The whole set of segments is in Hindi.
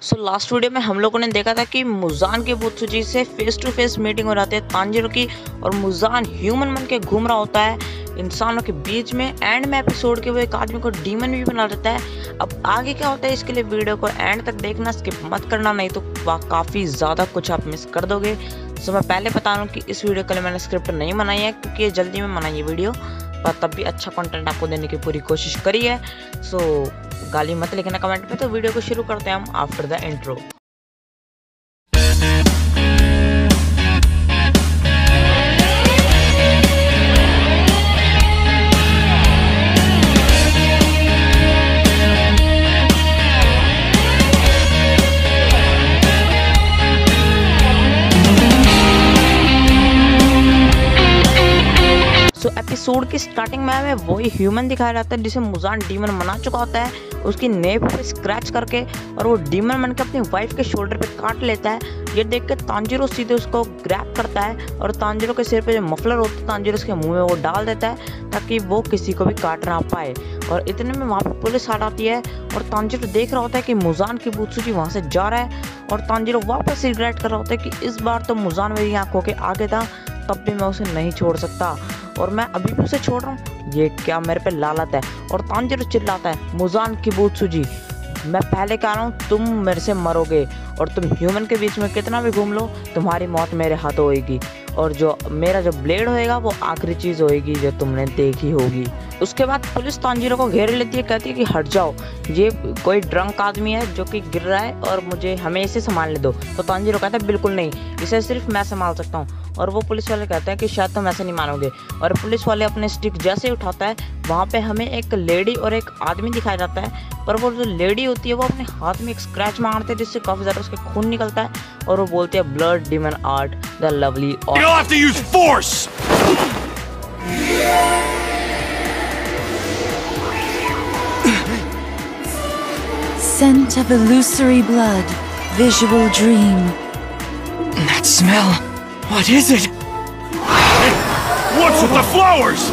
लास्ट वीडियो में हम लोगों ने देखा था कि मुजान के बुत्सुजी से फेस टू फेस मीटिंग हो जाती है तांजीरो की, और मुजान ह्यूमन बन के घूम रहा होता है इंसानों के बीच में। एंड में एपिसोड के वो एक आदमी को डीमन भी बना देता है। अब आगे क्या होता है इसके लिए वीडियो को एंड तक देखना, स्किप मत करना, नहीं तो काफ़ी ज़्यादा कुछ आप मिस कर दोगे। सो मैं पहले बता रहा हूँ कि इस वीडियो के लिए मैंने स्क्रिप्ट नहीं बनाई है, क्योंकि ये जल्दी में बनाई है वीडियो, पर तब भी अच्छा कंटेंट आपको देने की पूरी कोशिश करी है। सो गाली मत लिखना कमेंट में। तो वीडियो को शुरू करते हैं हम आफ्टर द इंट्रो। एपिसोड की स्टार्टिंग में हमें वही ह्यूमन दिखाया जाता है जिसे मुजान डीमन बना चुका होता है, उसकी नेप पे स्क्रैच करके, और वो डीमन बन के अपनी वाइफ के शोल्डर पे काट लेता है। ये देख के तांजीरो सीधे उसको ग्रैब करता है और तांजीरो के सिर पे जो मफलर होता है तांजीरो उसके मुंह में वो डाल देता है ताकि वो किसी को भी काट ना पाए। और इतने में वहाँ पे पुलिस आ जाती है और तांजीरो देख रहा होता है कि मुजान की बुत्सुजी वहाँ से जा रहा है, और तांजीरो वापस रिग्रेट कर रहा होता है कि इस बार तो मुजान मेरी आंखों के आगे था, तब भी मैं उसे नहीं छोड़ सकता और मैं अभी भी उसे छोड़ रहा हूँ, ये क्या मेरे पे लालत है। और तांजीरो चिल्लाता है, मुजान की बुत्सुजी मैं पहले कह रहा हूँ तुम मेरे से मरोगे, और तुम ह्यूमन के बीच में कितना भी घूम लो तुम्हारी मौत मेरे हाथों होएगी, और जो मेरा जो ब्लेड होएगा वो आखिरी चीज़ होएगी जो तुमने देखी होगी। उसके बाद पुलिस तांजीरो को घेर लेती है, कहती है कि हट जाओ, ये कोई ड्रंक आदमी है जो कि गिर रहा है और मुझे हमें इसे संभालने दो। तो तांजीरो कहता है बिल्कुल नहीं, इसे सिर्फ मैं संभाल सकता हूँ। और वो पुलिस वाले कहते हैं कि शायद तुम ऐसे नहीं मानोगे, और पुलिस वाले अपने स्टिक जैसे उठाता है वहाँ पे हमें एक लेडी और एक आदमी दिखाया जाता है, पर वो जो लेडी होती है वो अपने हाथ में एक स्क्रैच मारते हैं जिससे काफ़ी ज़्यादा उसके खून निकलता है, और वो बोलते हैं blood demon art the lovely art. You'll have to use force. Scent of illusory blood, visual dream. That smell. What is it? What's with the flowers?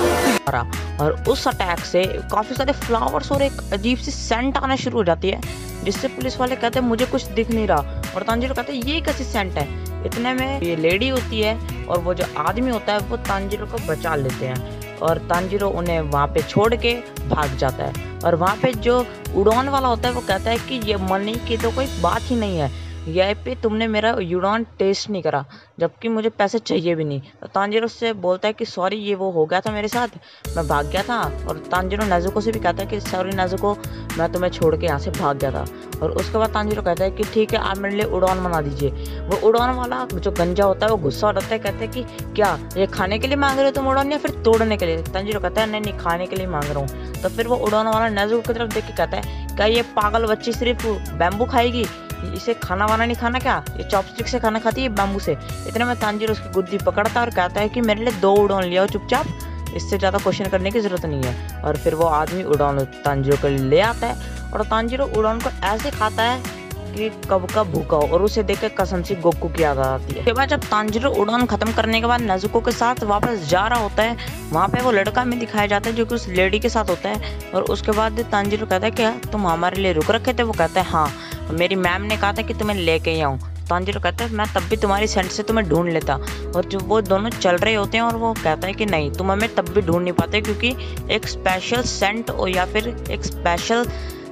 और उस अटैक से काफ़ी सारे फ्लावर्स और एक अजीब सी सेंट आना शुरू हो जाती है, जिससे पुलिस वाले कहते हैं मुझे कुछ दिख नहीं रहा, और तांजीरो कहते हैं ये कैसी सेंट है। इतने में ये लेडी होती है और वो जो आदमी होता है वो तांजीरो को बचा लेते हैं, और तांजीरो उन्हें वहाँ पे छोड़ के भाग जाता है। और वहाँ पे जो उड़ान वाला होता है वो कहता है कि ये मनी की तो कोई बात ही नहीं है, यह पे तुमने मेरा उड़ान टेस्ट नहीं करा, जबकि मुझे पैसे चाहिए भी नहीं। तो तांजीरो से बोलता है कि सॉरी, ये वो हो गया था मेरे साथ, मैं भाग गया था। और तांजीरो नेजुको से भी कहता है कि सॉरी नेजुको, मैं तुम्हें छोड़ के यहाँ से भाग गया था। और उसके बाद तांजीरो कहता है कि ठीक है, आप मेरे लिए उड़ान बना दीजिए। वो उड़ान वाला जो गंजा होता है वो गुस्सा हो जाता है, कहता है कि क्या ये खाने के लिए मांग रहे हो तुम उड़ान, या फिर तोड़ने के लिए? तांजीरो कहता है नहीं नहीं, खाने के लिए मांग रहा हूँ। तो फिर वो उड़ान वाला नेजुको की तरफ देख के कहता है क्या ये पागल बच्ची सिर्फ बैम्बू खाएगी, इसे खाना वाना नहीं खाना क्या, ये चॉपस्टिक से खाना खाती है बैम्बू से। इतने में तांजीरो उसकी गुद्दी पकड़ता है और कहता है कि मेरे लिए 2 उड़ान ले आओ चुपचाप, इससे ज़्यादा क्वेश्चन करने की ज़रूरत नहीं है। और फिर वो आदमी उड़ान तांजीरो के लिए ले आता है, और तांजीरो उड़ान को ऐसे खाता है कि कब का भूखा हो, और उसे देखकर कसम से गोकू की याद आती है। उसके बाद जब तांजीरो उड़ान खत्म करने के बाद नेजुको के साथ वापस जा रहा होता है, वहाँ पे वो लड़का हमें दिखाया जाता है जो कि उस लेडी के साथ होता है। और उसके बाद तांजीरो कहता है क्या तुम हमारे लिए रुक रखे थे? वो कहता है हाँ, मेरी मैम ने कहा था कि तुम्हें लेके आऊँ। तांजीरो कहता है मैं तब भी तुम्हारी सेंट से तुम्हें ढूंढ लेता। और जो वो दोनों चल रहे होते हैं और वो कहता है कि नहीं, तुम हमें तब भी ढूंढ नहीं पाते, क्योंकि एक स्पेशल सेंट और या फिर एक स्पेशल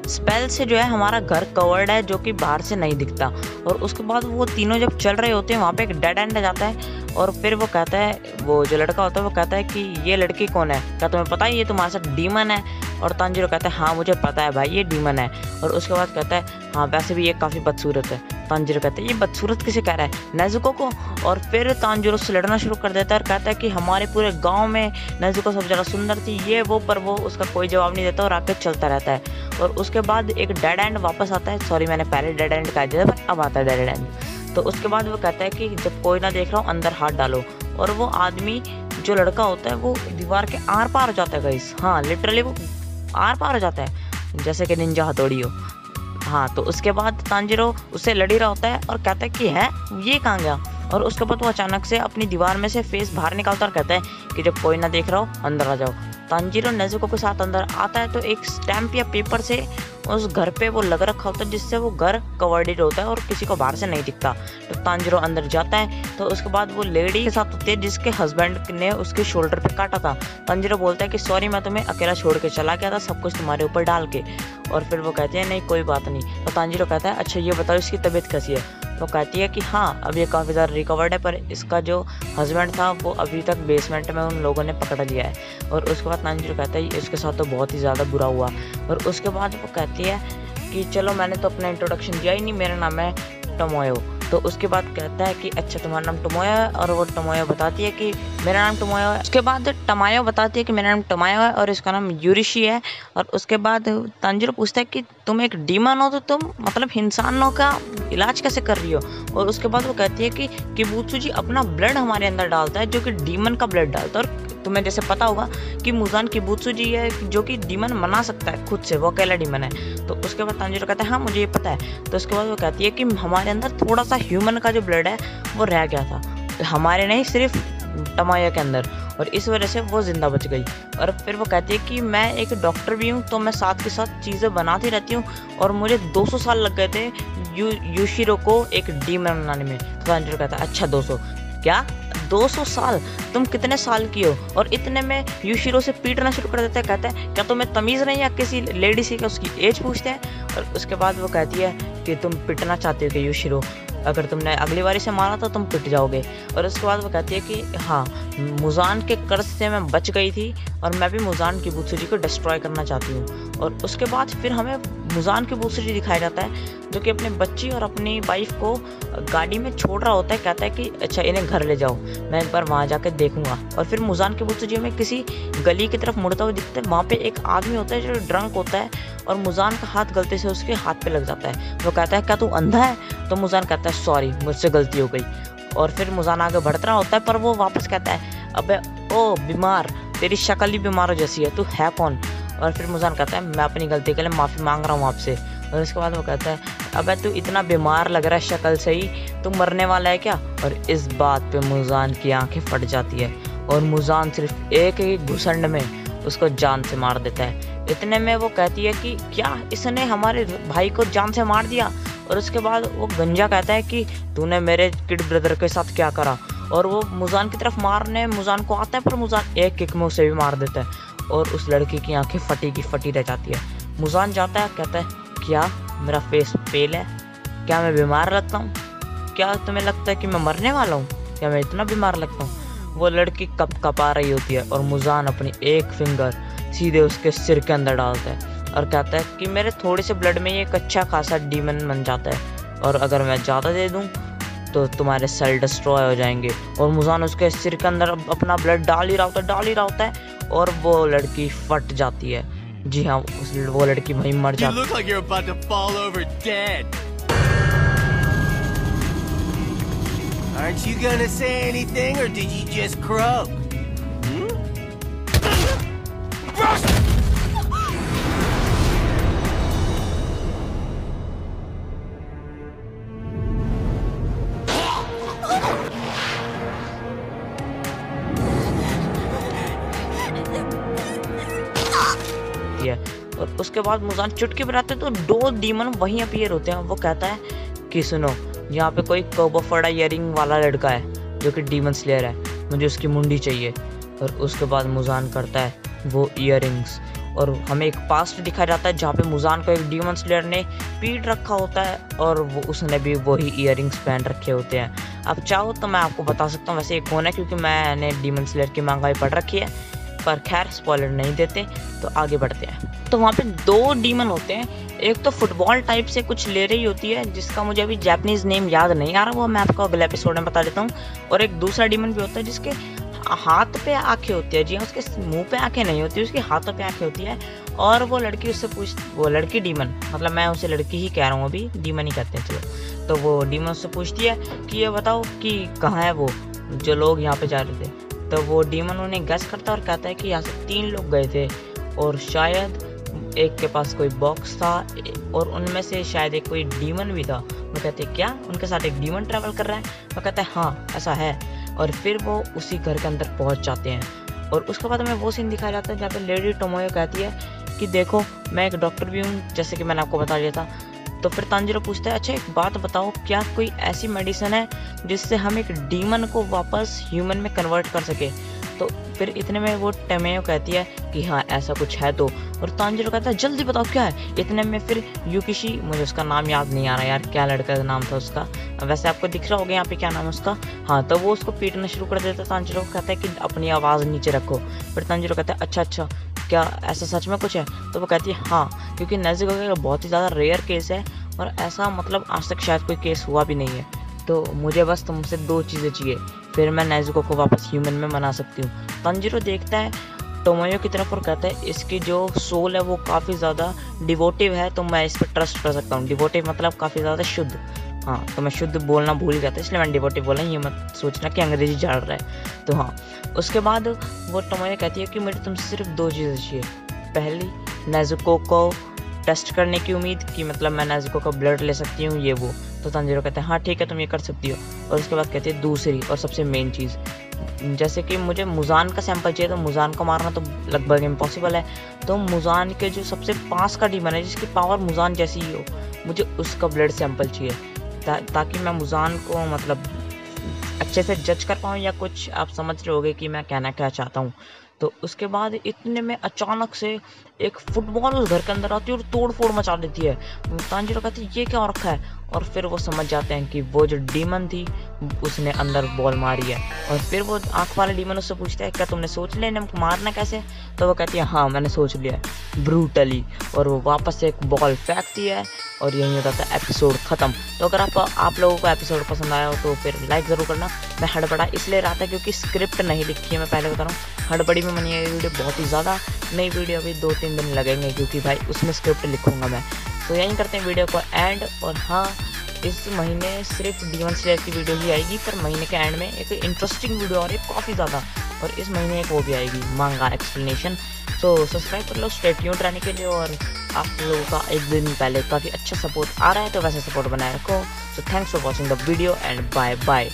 स्पेल से जो है हमारा घर कवर्ड है जो कि बाहर से नहीं दिखता। और उसके बाद वो तीनों जब चल रहे होते हैं वहाँ पे एक डेड एंड आ जाता है, और फिर वो कहता है, वो जो लड़का होता है वो कहता है कि ये लड़की कौन है, क्या तुम्हें पता है ये तुम्हारे साथ डीमन है? और तांजीरो कहता है हाँ मुझे पता है भाई, ये डीमन है। और उसके बाद कहता है हाँ वैसे भी ये काफ़ी बदसूरत है। तांजीरो कहता है ये बदसूरत किसे कह रहा है? नेजुको को। और फिर तांजीरो से लड़ना शुरू कर देता है और कहता है कि हमारे पूरे गांव में नेजुको सबसे ज़्यादा सुंदर थी, ये वो, पर वो उसका कोई जवाब नहीं देता और आगे चलता रहता है। और उसके बाद एक डेड एंड वापस आता है, सॉरी मैंने पहले डेड एंड कहा था पर अब आता है डेड एंड। तो उसके बाद वो कहता है कि जब कोई ना देख रहा हो अंदर हाथ डालो, और वो आदमी जो लड़का होता है वो दीवार के आर पार हो जाता है गाइस, हाँ लिटरली वो आर पार हो जाता है जैसे कि निंजा हथौड़ी हो। हाँ, तो उसके बाद तांजीरो उससे लड़ ही रहा होता है और कहता है कि है ये कहाँ गया, और उसके बाद वो अचानक से अपनी दीवार में से फेस बाहर निकालता और कहता है कि जब कोई ना देख रहा हो अंदर आ जाओ। तांजीरो नेजुको के साथ अंदर आता है तो एक स्टैम्प या पेपर से उस घर पे वो लग रखा होता है जिससे वो घर कवर्डेड होता है और किसी को बाहर से नहीं दिखता। तो तांजिरो अंदर जाता है तो उसके बाद वो लेडी के साथ होती है जिसके हस्बैंड ने उसके शोल्डर पे काटा था। तांजिरो बोलता है कि सॉरी मैं तुम्हें अकेला छोड़ के चला गया था सब कुछ तुम्हारे ऊपर डाल के। और फिर वो कहती है नहीं कोई बात नहीं। तो तांजिरो कहता है अच्छा ये बताओ इसकी तबीयत कैसी है। तो कहती है कि हाँ अब ये काफ़ी ज़्यादा रिकवर्ड है, पर इसका जो हस्बैंड था वो अभी तक बेसमेंट में उन लोगों ने पकड़ लिया है। और उसके बाद तांजिरो कहता है इसके साथ तो बहुत ही ज़्यादा बुरा हुआ। और उसके बाद वो कहती है कि चलो मैंने तो अपना इंट्रोडक्शन दिया ही नहीं, मेरा नाम है टोमोयो। तो उसके बाद कहता है कि अच्छा तुम्हारा नाम टोमोयो है, और वो टोमोयो बताती है कि मेरा नाम टोमोयो है। उसके बाद टमायो बताती है कि मेरा नाम टोमोयो है और इसका नाम यूरिशी है। और उसके बाद तांजिरो पूछता है कि तुम एक डीमन हो तो तुम मतलब इंसानों का इलाज कैसे कर रही हो। और उसके बाद वो कहती है कि किबुत्सुजी अपना ब्लड हमारे अंदर डालता है जो कि डीमन का ब्लड डालता है। और तुम्हें जैसे पता होगा कि मुजान किबुत्सुजी है जो कि डीमन बना सकता है खुद से, वो अकेला डीमन है। तो उसके बाद तांजिरो कहता है हाँ मुझे ये पता है। तो उसके बाद वो कहती है कि हमारे अंदर थोड़ा सा ह्यूमन का जो ब्लड है वो रह गया था, हमारे नहीं सिर्फ टमाया के अंदर, और इस वजह से वो जिंदा बच गई। और फिर वो कहती है कि मैं एक डॉक्टर भी हूँ तो मैं साथ के साथ चीज़ें बनाती रहती हूँ और मुझे 200 साल लग गए थे यूशिरो को एक डीमन बनाने में। तो तांजिरो कहता है अच्छा 200 क्या 200 साल, तुम कितने साल की हो। और इतने में यूशिरो से पीटना शुरू कर देता है। कहता है क्या तुम्हें तमीज़ नहीं है किसी लेडी से, उसकी एज पूछते हैं। और उसके बाद वो कहती है कि तुम पिटना चाहते हो कि यूशिरो, अगर तुमने अगली बारी से मारा तो तुम पिट जाओगे। और उसके बाद वो कहती है कि हाँ मुजान के कर्ज से मैं बच गई थी और मैं भी मुजान किबुत्सुजी को डिस्ट्रॉय करना चाहती हूँ। और उसके बाद फिर हमें मुजान किबुत्सुजी दिखाया जाता है जो कि अपने बच्ची और अपनी वाइफ को गाड़ी में छोड़ रहा होता है। कहता है कि अच्छा इन्हें घर ले जाओ, मैं एक बार वहाँ जाकर देखूंगा। और फिर मुजान किबुत्सुजी में किसी गली की तरफ मुड़ता हुआ दिखता है। वहाँ पे एक आदमी होता है जो ड्रंक होता है और मुजान का हाथ गलती से उसके हाथ पे लग जाता है। वो कहता है क्या तू अंधा है। तो मुजान कहता है सॉरी मुझसे गलती हो गई। और फिर मुजान आगे बढ़ता रहा होता है पर वो वापस कहता है अबे ओ बीमार, तेरी शक्ल ही बीमारों जैसी है, तू है कौन। और फिर मुजान कहता है मैं अपनी गलती के लिए माफ़ी मांग रहा हूँ आपसे। और उसके बाद वो कहता है अबे तू इतना बीमार लग रहा है शक्ल से ही, तू मरने वाला है क्या। और इस बात पे मुजान की आंखें फट जाती है और मुजान सिर्फ एक ही घुसंड में उसको जान से मार देता है। इतने में वो कहती है कि क्या इसने हमारे भाई को जान से मार दिया। और उसके बाद वो गंजा कहता है कि तूने मेरे किड ब्रदर के साथ क्या करा। और वो मुजान की तरफ मारने मुजान को आता है पर मुजान एक किक में उसे भी मार देता है और उस लड़की की आंखें फटी की फटी रह जाती है। मुजान जाता है कहता है क्या मेरा फेस पेल है, क्या मैं बीमार लगता हूँ, क्या तुम्हें लगता है कि मैं मरने वाला हूँ, क्या मैं इतना बीमार लगता हूँ। वो लड़की कपा रही होती है और मुजान अपनी एक फिंगर सीधे उसके सिर के अंदर डालता है और कहता है कि मेरे थोड़े से ब्लड में ये एक अच्छा खासा डीमन बन जाता है और अगर मैं ज़्यादा दे दूँ तो तुम्हारे सेल डिस्ट्रॉय हो जाएंगे। और मुजान उसके सिर के अंदर अपना ब्लड डाल ही रहा होता है और वो लड़की फट जाती है। जी हाँ वो लड़की वहीं मर जाती है। You look like you're about to fall over dead. Aren't you gonna say anything or did you just croak? और उसके बाद मुजान चुटकी बजाते तो 2 डीमन वहीं अपीयर होते हैं। वो कहता है कि सुनो यहाँ पे कोई कोबोफोड़ा इयरिंग वाला लड़का है जो कि डीमन स्लेयर है, मुझे उसकी मुंडी चाहिए। और उसके बाद मुजान करता है वो इयरिंग्स और हमें एक पास्ट दिखाया जाता है जहाँ पे मुजान को एक डीमन स्लेयर ने पीट रखा होता है और वो उसने भी वही इयरिंग्स पहन रखे होते हैं। अब चाहो तो मैं आपको बता सकता हूँ वैसे ये कौन है क्योंकि मैंने डीमन स्लेयर की महंगाई पढ़ रखी है, पर खैर स्पॉइलर नहीं देते तो आगे बढ़ते हैं। तो वहाँ पे 2 डीमन होते हैं, एक तो फुटबॉल टाइप से कुछ ले रही होती है जिसका मुझे अभी जापानीज नेम याद नहीं आ रहा, वो मैं आपको अगले एपिसोड में बता देता हूँ। और एक दूसरा डीमन भी होता है जिसके हाथ पे आंखें होती है। जी हाँ उसके मुंह पे आंखें नहीं होती, उसके हाथों पे आंखें होती है। और वो लड़की उससे वो लड़की डीमन, मतलब मैं उसे लड़की ही कह रहा हूँ अभी, डीमन ही कहते हैं चलो। तो वो डीमन उससे पूछती है कि ये बताओ कि कहाँ है वो जो लोग यहाँ पे जा रहे थे। तो वो डीमन उन्हें गेस करता है और कहता है कि यहाँ से 3 लोग गए थे और शायद एक के पास कोई बॉक्स था और उनमें से शायद एक कोई डीमन भी था। वो कहते हैं क्या उनके साथ एक डीमन ट्रैवल कर रहा है। वो कहता है हाँ ऐसा है। और फिर वो उसी घर के अंदर पहुंच जाते हैं और उसके बाद हमें वो सीन दिखाया जाता है जहाँ पे लेडी टोमोयो कहती है कि देखो मैं एक डॉक्टर भी हूँ, जैसे कि मैंने आपको बता दिया था। तो फिर तांजीरो पूछता है अच्छा एक बात बताओ, क्या कोई ऐसी मेडिसिन है जिससे हम एक डीमन को वापस ह्यूमन में कन्वर्ट कर सके। तो फिर इतने में वो टमेयो कहती है कि हाँ ऐसा कुछ है तो, और तांजीरो कहता है जल्दी बताओ क्या है। इतने में फिर युकिशी, मुझे उसका नाम याद नहीं आ रहा यार, क्या लड़का का नाम था उसका, वैसे आपको दिख रहा होगा यहाँ पे क्या नाम है उसका, हाँ, तो वो उसको पीटना शुरू कर देता है। तांजीरो कहता है कि अपनी आवाज़ नीचे रखो। फिर तांजीरो कहता है अच्छा क्या ऐसा सच में कुछ है। तो वो कहती है हाँ, क्योंकि नेज़ुको का बहुत ही ज़्यादा रेयर केस है और ऐसा मतलब आज तक शायद कोई केस हुआ भी नहीं है। तो मुझे बस तुमसे 2 चीज़ें चाहिए, फिर मैं नेज़ुको को वापस ह्यूमन में बना सकती हूँ। तांजीरो देखता है टोमोयो की तरफ और कहता है इसकी जो सोल है वो काफ़ी ज़्यादा डिवोटिव है, तो मैं इस पर ट्रस्ट कर सकता हूँ। डिवोटिव मतलब काफ़ी ज़्यादा शुद्ध, हाँ, तो मैं शुद्ध बोलना भूल गया था, इसलिए मैंने डिवोटिव बोला, ये मत सोचना कि अंग्रेजी झाड़ रहा है। तो हाँ, उसके बाद वो टोमोयो कहती है कि मुझे तुमसे सिर्फ 2 चीज़ें चाहिए। पहली, नेज़ुको को टेस्ट करने की उम्मीद, कि मतलब मैं नेज़ुको का ब्लड ले सकती हूँ ये वो। तो तांजीरो कहते हैं हाँ ठीक है तुम ये कर सकती हो। और उसके बाद कहते हैं दूसरी और सबसे मेन चीज़, जैसे कि मुझे मुजान का सैंपल चाहिए, तो मुजान को मारना तो लगभग इम्पॉसिबल है, तो मुजान के जो सबसे पास का डीमन है जिसकी पावर मुजान जैसी ही हो, मुझे उसका ब्लड सैंपल चाहिए ताकि मैं मुजान को मतलब अच्छे से जज कर पाऊँ, या कुछ आप समझ रहे होगे कि मैं कहना क्या चाहता हूँ। तो उसके बाद इतने में अचानक से एक फुटबॉल उस घर के अंदर आती है और तोड़ फोड़ मचा देती है। तांजीरो कहती है ये क्या हो रखा है, और फिर वो समझ जाते हैं कि वो जो डीमन थी उसने अंदर बॉल मारी है। और फिर वो आँख वाले डीमन उससे पूछता है क्या तुमने सोच लिया इन्हें मारना कैसे। तो वो कहती है हाँ मैंने सोच लिया है, ब्रूटली, और वो वापस से एक बॉल फेंकती है और यहीं हो जाता है एपिसोड ख़त्म। तो अगर आप लोगों को एपिसोड पसंद आया हो तो फिर लाइक ज़रूर करना। मैं हड़बड़ा इसलिए रहा था क्योंकि स्क्रिप्ट नहीं लिखी है, मैं पहले बता रहा हूँ, हड़बड़ी में बनी है वीडियो बहुत ही ज़्यादा। नई वीडियो अभी 2-3 दिन लगेंगे क्योंकि भाई उसमें स्क्रिप्ट लिखूँगा मैं। तो यहीं करते हैं वीडियो को एंड। और हाँ, इस महीने सिर्फ डीमन स्लेयर की वीडियो ही आएगी, पर महीने के एंड में एक इंटरेस्टिंग वीडियो आ रही है काफ़ी ज़्यादा, और इस महीने एक वो भी आएगी मांगा एक्सप्लेनेशन। तो सब्सक्राइब कर लो स्टे ट्यून्ड रहने के लिए, और आप लोगों का एक दिन पहले काफ़ी अच्छा सपोर्ट आ रहा है, तो वैसे सपोर्ट बनाए रखो। So thanks for watching the video and bye bye.